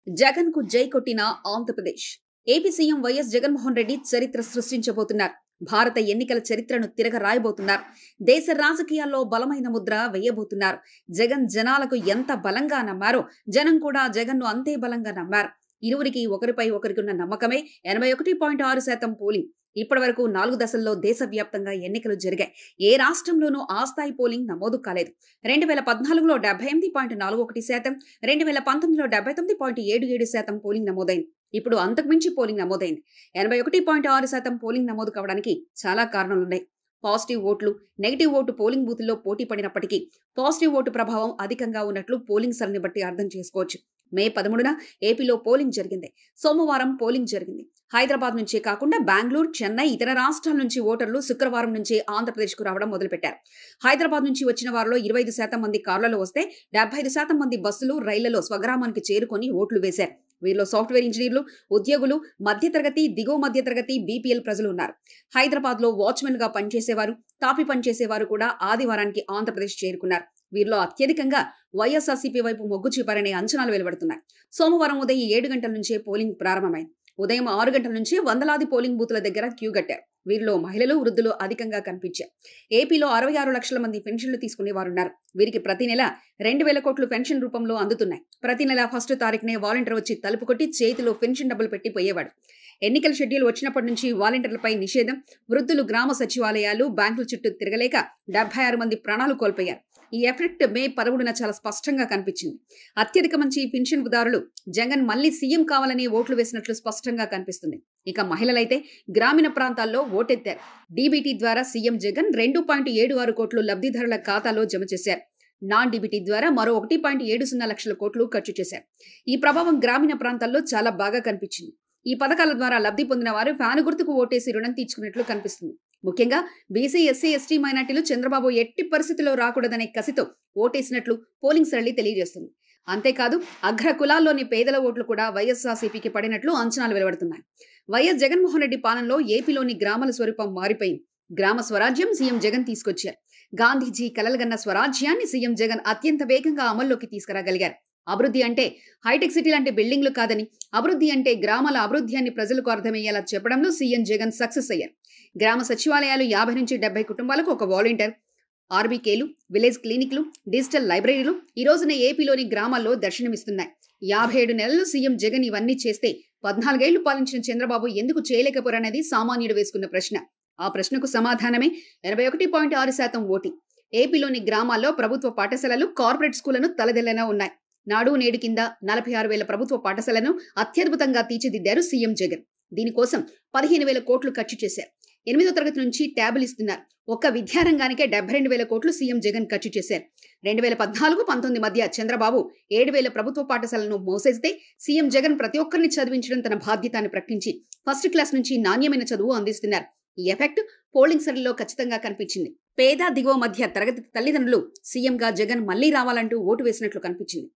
జగన్ కు జై కొట్టిన Andhra Pradesh. AP CM YS Jaganmohan Reddy చరిత్ర సృష్టించబోతున్నారు. భారత ఎన్నికల చరిత్రను తిరగ రాయబోతున్నారు. దేశ రాజకీయాల్లో బలమైన ముద్ర వేయబోతున్నారు. జగన్ జనాలకు ఎంత బలంగా నమ్మారో జనం కూడా జగన్ను అంతే బలంగా నమ్మారు. ఇరువురికి ఒకరిపై ఒకరికి ఉన్న నమ్మకమే 81.6% పోలింగ్. ఇప్పటి వరకు 4 దశల్లో దేశవ్యాప్తంగా ఎన్నికలు జరిగాయి. ఏ రాష్ట్రంలోనూ ఆ స్థాయి పోలింగ్ నమోదు కాలేదు. 2014లో 78.41%, 2019లో 79.77% పోలింగ్ నమోదైంది. ఇప్పుడు అంతకుమించి పోలింగ్ నమోదైంది. 81.6% పోలింగ్ నమోదు కావడానికి చాలా కారణాలున్నాయి. పాజిటివ్ ఓట్లు, నెగిటివ్ ఓటు పోలింగ్ బూతుల్లో పోటీ పడినప్పటికీ పాజిటివ్ ఓటు ప్రభావం అధికంగా ఉన్నట్లు పోలింగ్ సరళిని బట్టి అర్థం చేసుకోవచ్చు. మే 13న ఏపీలో పోలింగ్ జరిగింది. సోమవారం పోలింగ్ జరిగింది. హైదరాబాద్ నుంచే కాకుండా బెంగళూరు, చెన్నై, ఇతర రాష్ట్రాల నుంచి ఓటర్లు శుక్రవారం నుంచే ఆంధ్రప్రదేశ్కు రావడం మొదలుపెట్టారు. హైదరాబాద్ నుంచి వచ్చిన వారిలో 25% మంది కార్లలో వస్తే 75% మంది బస్సులు, రైళ్లలో స్వగ్రామానికి చేరుకొని ఓట్లు వేశారు. వీరిలో సాఫ్ట్వేర్ ఇంజనీర్లు, ఉద్యోగులు, మధ్యతరగతి, దిగువ మధ్యతరగతి, బీపీఎల్ ప్రజలు ఉన్నారు. హైదరాబాద్ లో వాచ్మెన్ గా పనిచేసేవారు, తాపి పనిచేసేవారు కూడా ఆదివారానికి ఆంధ్రప్రదేశ్ చేరుకున్నారు. వీరిలో అత్యధికంగా వైఎస్ఆర్సీపీ వైపు మొగ్గు చూపారనే అంచనాలు వెలువడుతున్నాయి. సోమవారం ఉదయం 7 గంటల నుంచే పోలింగ్ ప్రారంభమైంది. ఉదయం 6 గంటల నుంచి వందలాది పోలింగ్ బూతుల దగ్గర క్యూ కట్టారు. వీరిలో మహిళలు, వృద్ధులు అధికంగా కనిపించారు. ఏపీలో 66 లక్షల మంది పెన్షన్లు తీసుకునేవారున్నారు. వీరికి ప్రతి నెల 2,000 కోట్లు పెన్షన్ రూపంలో అందుతున్నాయి. ప్రతి నెల 1వ తారీఖునే వాలంటీర్ వచ్చి తలుపు కొట్టి చేతిలో పెన్షన్ డబ్బులు పెట్టి పోయేవాడు. ఎన్నికల షెడ్యూల్ వచ్చినప్పటి నుంచి వాలంటీర్లపై నిషేధం. వృద్ధులు గ్రామ సచివాలయాలు, బ్యాంకుల చుట్టూ తిరగలేక 76 మంది ప్రాణాలు కోల్పోయారు. ఈ ఎఫెక్ట్ మే 13న చాలా స్పష్టంగా కనిపించింది. అత్యధిక మంది పెన్షన్దారులు జగన్ మళ్లీ సీఎం కావాలని ఓట్లు వేసినట్లు స్పష్టంగా కనిపిస్తుంది. ఇక మహిళలైతే గ్రామీణ ప్రాంతాల్లో ఓటెత్తారు. డీబీటీ ద్వారా సీఎం జగన్ 2.76 కోట్లు లబ్ధిదారుల ఖాతాలో జమ చేశారు. నాన్ డీబీటీ ద్వారా మరో 1.70 లక్షల కోట్లు ఖర్చు చేశారు. ఈ ప్రభావం గ్రామీణ ప్రాంతాల్లో చాలా బాగా కనిపించింది. ఈ పథకాల ద్వారా లబ్ధి పొందిన వారు ఫ్యాను గుర్తుకు ఓటేసి రుణం తీర్చుకున్నట్లు కనిపిస్తుంది. ముఖ్యంగా బీసీ, ఎస్సీ, ఎస్టీ మైనార్టీలు చంద్రబాబు ఎట్టి పరిస్థితిలో రాకూడదనే కసితో ఓటేసినట్లు పోలింగ్ సరళి తెలియజేస్తుంది. అంతేకాదు అగ్ర కులాల్లోని పేదల ఓట్లు కూడా వైఎస్ఆర్సీపీకి పడినట్లు అంచనాలు వెలువడుతున్నాయి. వైఎస్ జగన్మోహన్ రెడ్డి పాలనలో ఏపీలోని గ్రామాల స్వరూపం మారిపోయింది. గ్రామ స్వరాజ్యం సీఎం జగన్ తీసుకొచ్చారు. గాంధీజీ కలలుగన్న స్వరాజ్యాన్ని సీఎం జగన్ అత్యంత వేగంగా అమల్లోకి తీసుకురాగలిగారు. అభివృద్ధి అంటే హైటెక్ సిటీ లాంటి బిల్డింగ్లు కాదని, అభివృద్ధి అంటే గ్రామాల అభివృద్ధి అని ప్రజలకు అర్థమయ్యేలా చెప్పడంలో సీఎం జగన్ సక్సెస్ అయ్యారు. గ్రామ సచివాలయాలు 50 నుంచి 70 కుటుంబాలకు ఒక వాలంటీర్, ఆర్బీకేలు, విలేజ్ క్లినిక్లు, డిజిటల్ లైబ్రరీలు ఈ రోజున ఏపీలోని గ్రామాల్లో దర్శనమిస్తున్నాయి. 57 నెలలు సీఎం జగన్ ఇవన్నీ చేస్తే 14 ఏళ్లు పాలించిన చంద్రబాబు ఎందుకు చేయలేకపోరనేది సామాన్యుడు వేసుకున్న ప్రశ్న. ఆ ప్రశ్నకు సమాధానమే 81.6% ఓటింగ్. ఏపీలోని గ్రామాల్లో ప్రభుత్వ పాఠశాలలు, కార్పొరేట్ స్కూళ్లను తలదెల్లనా ఉన్నాయి. నాడు నేడు కింద 46,000 ప్రభుత్వ పాఠశాలను అత్యద్భుతంగా తీర్చిదిద్దారు సీఎం జగన్. దీనికోసం 15,000 కోట్లు ఖర్చు చేశారు. 8వ తరగతి నుంచి ట్యాబులు ఇస్తున్నారు. ఒక్క విద్యారంగానికే 72,000 కోట్లు సీఎం జగన్ ఖర్చు చేశారు. 2014-19 మధ్య చంద్రబాబు 7,000 ప్రభుత్వ పాఠశాలను మోసేస్తే సీఎం జగన్ ప్రతి ఒక్కరిని చదివించడం తన బాధ్యత అని ప్రకటించి ఫస్ట్ క్లాస్ నుంచి నాణ్యమైన చదువు అందిస్తున్నారు. ఈ ఎఫెక్ట్ పోలింగ్ సరళిలో ఖచ్చితంగా కనిపించింది. పేద, దిగువ మధ్య తరగతి తల్లిదండ్రులు సీఎంగా జగన్ మళ్లీ రావాలంటూ ఓటు వేసినట్లు కనిపించింది.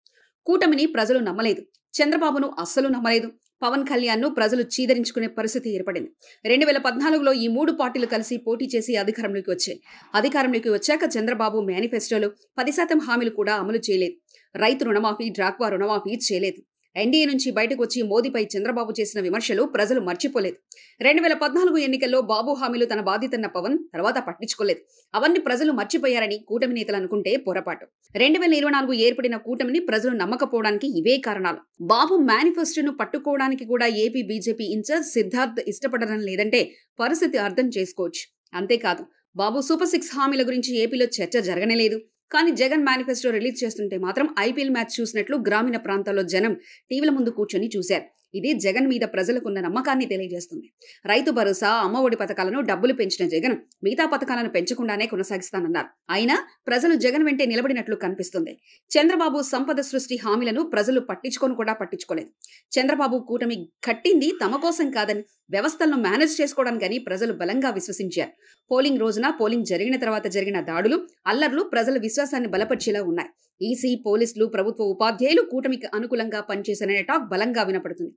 కూటమిని ప్రజలు నమ్మలేదు. చంద్రబాబును అస్సలు నమ్మలేదు. పవన్ కళ్యాణ్ను ప్రజలు చీదరించుకునే పరిస్థితి ఏర్పడింది. 2014లో ఈ 3 పార్టీలు కలిసి పోటీ చేసి అధికారంలోకి వచ్చాయి. అధికారంలోకి వచ్చాక చంద్రబాబు మేనిఫెస్టోలో 10% హామీలు కూడా అమలు చేయలేదు. రైతు రుణమాఫీ, డ్రాక్వా రుణమాఫీ చేయలేదు. ఎన్డీఏ నుంచి బయటకు వచ్చి మోదీపై చంద్రబాబు చేసిన విమర్శలు ప్రజలు మర్చిపోలేదు. 2014 ఎన్నికల్లో బాబు హామీలు తన బాధ్యతన్న పవన్ తర్వాత పట్టించుకోలేదు. అవన్నీ ప్రజలు మర్చిపోయారని కూటమి నేతలు అనుకుంటే పొరపాటు. 2024 ఏర్పడిన కూటమిని ప్రజలు నమ్మకపోవడానికి ఇవే కారణాలు. బాబు మేనిఫెస్టోను పట్టుకోవడానికి కూడా ఏపీ బీజేపీ ఇన్ఛార్జ్ సిద్ధార్థ్ ఇష్టపడడం లేదంటే పరిస్థితి అర్థం చేసుకోవచ్చు. అంతేకాదు బాబు సూపర్ 6 హామీల గురించి ఏపీలో చర్చ జరగనేలేదు. కానీ జగన్ మేనిఫెస్టో రిలీజ్ చేస్తుంటే మాత్రం ఐపీఎల్ మ్యాచ్ చూసినట్లు గ్రామీణ ప్రాంతాల్లో జనం టీవీల ముందు కూర్చొని చూశారు. ఇది జగన్ మీద ప్రజలకున్న నమ్మకాన్ని తెలియజేస్తుంది. రైతు భరోసా, అమ్మఒడి పథకాలను డబ్బులు పెంచిన జగన్ మిగతా పథకాలను పెంచకుండానే కొనసాగిస్తానన్నారు. అయినా ప్రజలు జగన్ వెంటే నిలబడినట్లు కనిపిస్తుంది. చంద్రబాబు సంపద సృష్టి హామీలను ప్రజలు పట్టించుకోలేదు. చంద్రబాబు కూటమి కట్టింది తమ కోసం కాదని, వ్యవస్థలను మేనేజ్ చేసుకోవడానికని ప్రజలు బలంగా విశ్వసించారు. పోలింగ్ రోజున, పోలింగ్ జరిగిన తర్వాత జరిగిన దాడులు, అల్లర్లు ప్రజల విశ్వాసాన్ని బలపరిచేలా ఉన్నాయి. ఈసీ, పోలీసులు, ప్రభుత్వ ఉపాధ్యాయులు కూటమికి అనుకూలంగా పనిచేశారనే టాక్ బలంగా వినపడుతుంది.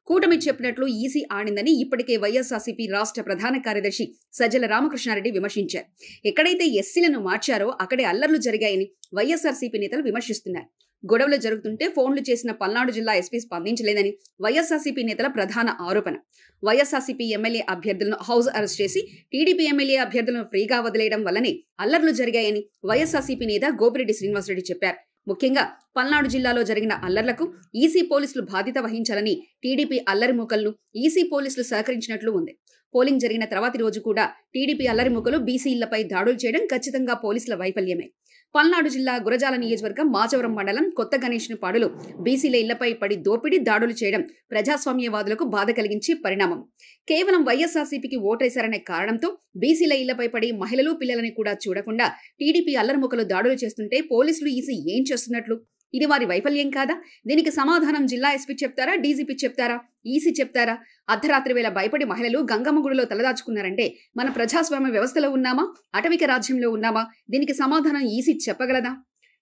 కూటమి చెప్పినట్లు ఈసీ ఆడిందని ఇప్పటికే వైఎస్ఆర్సీపీ రాష్ట్ర ప్రధాన కార్యదర్శి సజ్జల రామకృష్ణారెడ్డి విమర్శించారు. ఎక్కడైతే ఎస్సీలను మార్చారో అక్కడే అల్లర్లు జరిగాయని వైఎస్ఆర్సీపీ నేతలు విమర్శిస్తున్నారు. గొడవలు జరుగుతుంటే ఫోన్లు చేసిన పల్నాడు జిల్లా ఎస్పీ స్పందించలేదని వైఎస్ఆర్సీపీ నేతల ప్రధాన ఆరోపణ. వైఎస్ఆర్సీపీ ఎమ్మెల్యే అభ్యర్థులను హౌస్ అరెస్ట్ చేసి టీడీపీ ఎమ్మెల్యే అభ్యర్థులను ఫ్రీగా వదిలేయడం వల్లనే అల్లర్లు జరిగాయని వైఎస్ఆర్సీపీ నేత గోపిరెడ్డి శ్రీనివాసరెడ్డి చెప్పారు. ముఖ్యంగా పల్నాడు జిల్లాలో జరిగిన అల్లర్లకు ఈసీ పోలీసులు బాధ్యత వహించాలని టీడీపీ అల్లరి మూకలను ఈసీ పోలీసులు సహకరించినట్లు ఉంది. పోలింగ్ జరిగిన తర్వాతి రోజు కూడా టీడీపీ అల్లరి మూకలు బీసీ ఇళ్లపై దాడులు చేయడం ఖచ్చితంగా పోలీసుల వైఫల్యమే. పల్నాడు జిల్లా గురజాల నియోజకవర్గం మాచవరం మండలం కొత్త గణేష్నిపాడులో బీసీల ఇళ్లపై పడి దోపిడీ దాడులు చేయడం ప్రజాస్వామ్యవాదులకు బాధ కలిగించే పరిణామం. కేవలం వైఎస్ఆర్సీపీకి ఓటేశారనే కారణంతో బీసీల ఇళ్లపై పడి మహిళలు పిల్లలని కూడా చూడకుండా టీడీపీ అల్లరిముకలు దాడులు చేస్తుంటే పోలీసులు ఈసీ ఏం చేస్తున్నట్లు? ఇది వారి వైఫల్యం కాదా? దీనికి సమాధానం జిల్లా ఎస్పీ చెప్తారా, డీజీపీ చెప్తారా, ఈసీ చెప్తారా? అర్ధరాత్రి వేళ భయపడి మహిళలు గంగమ్మ గుడిలో తలదాచుకున్నారంటే మన ప్రజాస్వామ్య వ్యవస్థలో ఉన్నామా, అటవిక రాజ్యంలో ఉన్నామా? దీనికి సమాధానం ఈసీ చెప్పగలదా?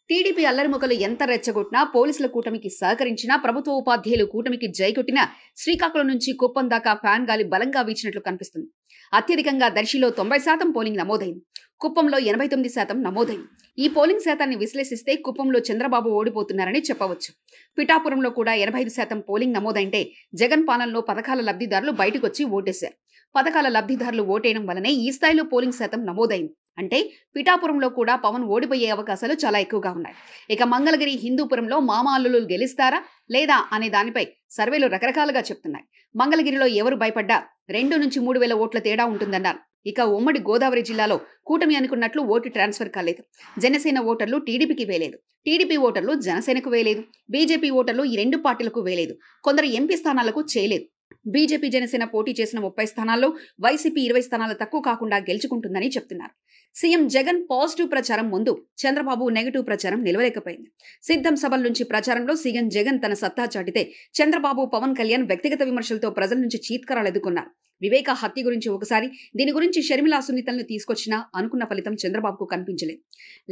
టీడీపీ అల్లరిముకలు ఎంత రెచ్చగొట్టినా, పోలీసుల కూటమికి సహకరించినా, ప్రభుత్వ ఉపాధ్యాయులు కూటమికి జైకొట్టినా శ్రీకాకుళం నుంచి కుప్పం దాకా ఫ్యాన్ గాలి బలంగా వీచినట్లు కనిపిస్తుంది. అత్యధికంగా దర్శిలో 90% పోలింగ్ నమోదైంది. కుప్పంలో 89% నమోదైంది. ఈ పోలింగ్ శాతాన్ని విశ్లేషిస్తే కుప్పంలో చంద్రబాబు ఓడిపోతున్నారని చెప్పవచ్చు. పిఠాపురంలో కూడా 85% పోలింగ్ నమోదైంటే జగన్ పాలనలో పథకాల లబ్ధిదారులు బయటకొచ్చి ఓటేశారు. పథకాల లబ్ధిదారులు ఓటేయడం వల్లనే ఈ స్థాయిలో పోలింగ్ శాతం నమోదైంది. అంటే పిఠాపురంలో కూడా పవన్ ఓడిపోయే అవకాశాలు చాలా ఎక్కువగా ఉన్నాయి. ఇక మంగళగిరి, హిందూపురంలో మామ అల్లులు గెలుస్తారా లేదా అనే దానిపై సర్వేలు రకరకాలుగా చెప్తున్నాయి. మంగళగిరిలో ఎవరు భయపడ్డా 2 నుంచి 3 వేల ఓట్ల తేడా ఉంటుందన్నారు. ఇక ఉమ్మడి గోదావరి జిల్లాలో కూటమి అనుకున్నట్లు ఓటు ట్రాన్స్ఫర్ కాలేదు. జనసేన ఓటర్లు టీడీపీకి వేయలేదు, టీడీపీ ఓటర్లు జనసేనకు వేయలేదు, బీజేపీ ఓటర్లు ఈ 2 పార్టీలకు వేయలేదు. కొందరు ఎంపీ స్థానాలకు చేయలేదు. బీజేపీ జనసేన పోటీ చేసిన 30 స్థానాల్లో వైసీపీ 20 స్థానాలు తక్కువ కాకుండా గెలుచుకుంటుందని చెప్తున్నారు. సీఎం జగన్ పాజిటివ్ ప్రచారం ముందు చంద్రబాబు నెగటివ్ ప్రచారం నిలవలేకపోయింది. సిద్ధం సభల నుంచి ప్రచారంలో సీఎం జగన్ తన సత్తా చాటితే చంద్రబాబు, పవన్ కళ్యాణ్ వ్యక్తిగత విమర్శలతో ప్రజల నుంచి చీత్కారాలు ఎదుర్కొన్నారు. వివేక హత్య గురించి ఒకసారి, దీని గురించి షర్మిలా సునీతలను తీసుకొచ్చినా అనుకున్న ఫలితం చంద్రబాబుకు కనిపించలేదు.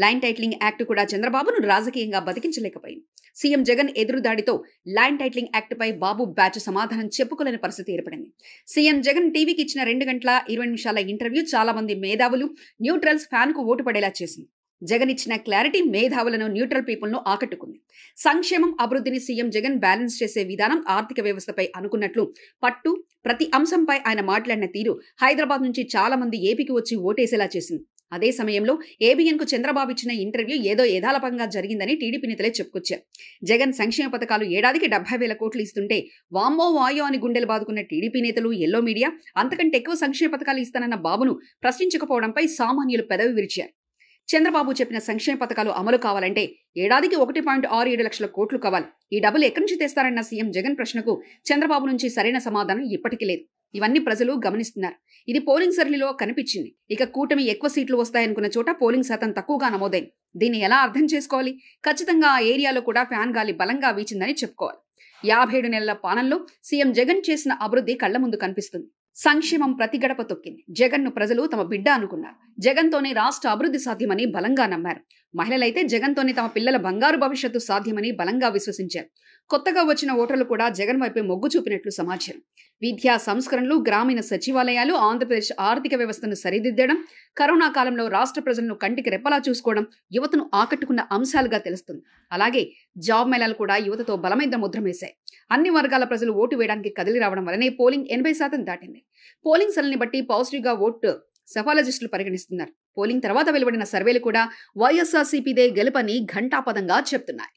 ల్యాండ్ టైటిలింగ్ యాక్ట్ కూడా చంద్రబాబును రాజకీయంగా బతికించలేకపోయింది. సీఎం జగన్ ఎదురుదాడితో ల్యాండ్ టైటిలింగ్ యాక్ట్ పై బాబు బ్యాచ్ సమాధానం చెప్పుకోలేని పరిస్థితి ఏర్పడింది. సీఎం జగన్ టీవీకి ఇచ్చిన 2 గంటల 20 నిమిషాల ఇంటర్వ్యూ చాలా మంది మేధావులు, న్యూట్రల్స్ ఫ్యాన్ కు ఓటు పడేలా చేసింది. జగన్ ఇచ్చిన క్లారిటీ మేధావులను, న్యూట్రల్ పీపుల్ ను ఆకట్టుకుంది. సంక్షేమం, అభివృద్ధిని సీఎం జగన్ బ్యాలెన్స్ చేసే విధానం, ఆర్థిక వ్యవస్థపై అనుకున్నట్లు పట్టు, ప్రతి అంశంపై ఆయన మాట్లాడిన తీరు హైదరాబాద్ నుంచి చాలా మంది ఏపీకి వచ్చి ఓటేసేలా చేసింది. అదే సమయంలో ఏబిఎన్ కు చంద్రబాబు ఇచ్చిన ఇంటర్వ్యూ ఏదో యథాలపంగా జరిగిందని టీడీపీ నేతలే చెప్పుకొచ్చారు. జగన్ సంక్షేమ పథకాలు ఏడాదికి 70,000 కోట్లు ఇస్తుంటే వామ్మో వాయో అని గుండెలు బాదుకున్న టీడీపీ నేతలు, ఎల్లో మీడియా అంతకంటే ఎక్కువ సంక్షేమ పథకాలు ఇస్తానన్న బాబును ప్రశ్నించకపోవడంపై సామాన్యులు పెదవి విరిచారు. చంద్రబాబు చెప్పిన సంక్షేమ పథకాలు అమలు కావాలంటే ఏడాదికి 1.67 లక్షల కోట్లు కావాలి. ఈ డబ్బులు ఎక్కడి నుంచి తెస్తారన్న సీఎం జగన్ ప్రశ్నకు చంద్రబాబు నుంచి సరైన సమాధానం ఇప్పటికీ లేదు. ఇవన్నీ ప్రజలు గమనిస్తున్నారు. ఇది పోలింగ్ సరళిలో కనిపించింది. ఇక కూటమి ఎక్కువ సీట్లు వస్తాయనుకున్న చోట పోలింగ్ శాతం తక్కువగా నమోదైంది. దీన్ని ఎలా అర్థం చేసుకోవాలి? ఖచ్చితంగా ఆ ఏరియాలో కూడా ఫ్యాన్ గాలి బలంగా వీచిందని చెప్పుకోవాలి. 57 నెలల పాలనలో సీఎం జగన్ చేసిన అభివృద్ధి కళ్ల ముందు కనిపిస్తుంది. సంక్షేమం ప్రతి గడప తొక్కింది. జగన్ను ప్రజలు తమ బిడ్డ అనుకున్నారు. జగన్తోనే రాష్ట్ర అభివృద్ధి సాధ్యమని బలంగా నమ్మారు. మహిళలైతే జగన్తోనే తమ పిల్లల బంగారు భవిష్యత్తు సాధ్యమని బలంగా విశ్వసించారు. కొత్తగా వచ్చిన ఓటర్లు కూడా జగన్ వైపే మొగ్గు చూపినట్లు సమాచారం. విద్యా సంస్కరణలు, గ్రామీణ సచివాలయాలు, ఆంధ్రప్రదేశ్ ఆర్థిక వ్యవస్థను సరిదిద్దడం, కరోనా కాలంలో రాష్ట్ర ప్రజలను కంటికి రెప్పలా చూసుకోవడం యువతను ఆకట్టుకున్న అంశాలుగా తెలుస్తుంది. అలాగే జాబ్ మేళాలు కూడా యువతతో బలమైన ముద్రమేశాయి. అన్ని వర్గాల ప్రజలు ఓటు వేయడానికి కదిలి రావడం వల్లనే పోలింగ్ 80% దాటింది. పోలింగ్ సరళిని బట్టి పాజిటివ్ గా ఓటు సెఫాలజిస్టులు పరిగణిస్తున్నారు. పోలింగ్ తర్వాత వెలువడిన సర్వేలు కూడా వైఎస్ఆర్సీపీదే గెలుపని ఘంటాపదంగా చెప్తున్నాయి.